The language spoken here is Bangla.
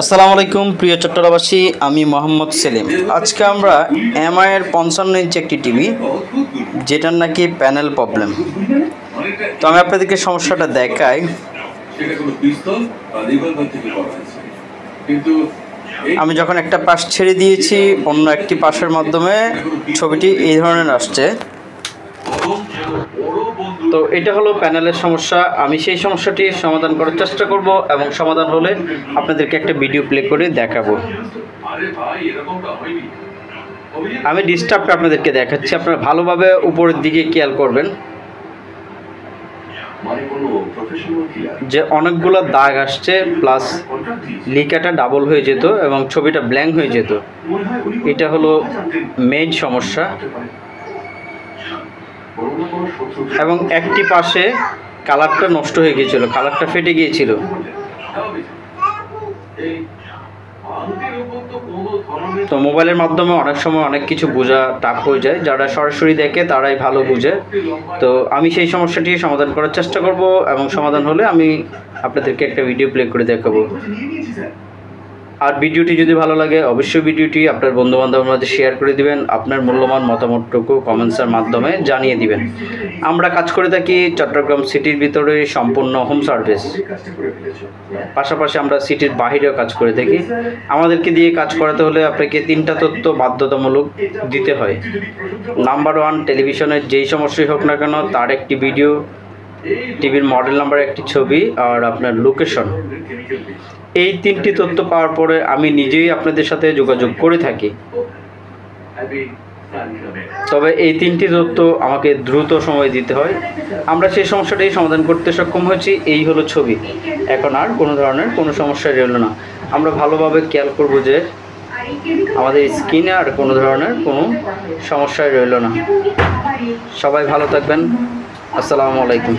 আসসালামু আলাইকুম প্রিয় চট্টগ্রামবাসী, আমি মোহাম্মদ সেলিম। আজকে আমরা এমআই এর 55 ইঞ্চি একটি টিভি, যেটার নাকি প্যানেল প্রবলেম। তো আমি আপনাদেরকে সমস্যাটা দেখাই। আমি যখন একটা পাশ ছেড়ে দিয়েছি, অন্য একটি পাশের মাধ্যমে ছবিটি এই ধরনের আসছে। তো এটা হলো প্যানেলের সমস্যা। আমি সেই সমস্যাটি সমাধান করার চেষ্টা করব এবং সমাধান হলে আপনাদেরকে একটা ভিডিও প্লে করে দেখাবো। আমি ডিস্টার্বটা আপনাদেরকে দেখাচ্ছি, আপনারা ভালোভাবে উপরের দিকে খেয়াল করবেন যে অনেকগুলো দাগ আসছে, প্লাস লিকাটা ডাবল হয়ে যেত এবং ছবিটা ব্ল্যাঙ্ক হয়ে যেত। এটা হলো মেইন সমস্যা। এবং একটি পাশে কালারটা নষ্ট হয়ে গিয়েছিল, কালারটা ফেটে গিয়েছিল। তো মোবাইলের মাধ্যমে অনেক সময় অনেক কিছু বোঝা টাফ হয়ে যায়, যারা সরাসরি দেখে তারাই ভালো বুঝে। তো আমি সেই সমস্যাটি সমাধান করার চেষ্টা করব এবং সমাধান হলে আমি আপনাদেরকে একটা ভিডিও প্লে করে দেখাবো। আর ভিডিওটি যদি ভালো লাগে অবশ্যই ভিডিওটি আপনার বন্ধুবান্ধবের মধ্যে শেয়ার করে দিবেন। আপনার মূল্যবান মতামতটুকু কমেন্টসের মাধ্যমে জানিয়ে দিবেন। আমরা কাজ করে থাকি চট্টগ্রাম সিটির ভিতরে সম্পূর্ণ হোম সার্ভিস, পাশাপাশি আমরা সিটির বাহিরেও কাজ করে থাকি। আমাদেরকে দিয়ে কাজ করাতে হলে আপনাকে 3টা তথ্য বাধ্যতামূলক দিতে হয়। নাম্বার 1, টেলিভিশনের যেই সমস্যাই হোক না কেন তার একটি ভিডিও, টিভির মডেল নাম্বার, একটি ছবি আর আপনার লোকেশন। এই 3টি তথ্য পাওয়ার পরে আমি নিজেই আপনাদের সাথে যোগাযোগ করে থাকি। তবে এই 3টি তথ্য আমাকে দ্রুত সময় দিতে হয়। আমরা সেই সমস্যাটাই সমাধান করতে সক্ষম হয়েছি। এই হলো ছবি, এখন আর কোনো ধরনের কোনো সমস্যা রইল না। আমরা ভালোভাবে খেয়াল করব যে আমাদের স্ক্রিনে আর কোনো ধরনের কোনো সমস্যা রইল না। সবাই ভালো থাকবেন। আসসালামু আলাইকুম।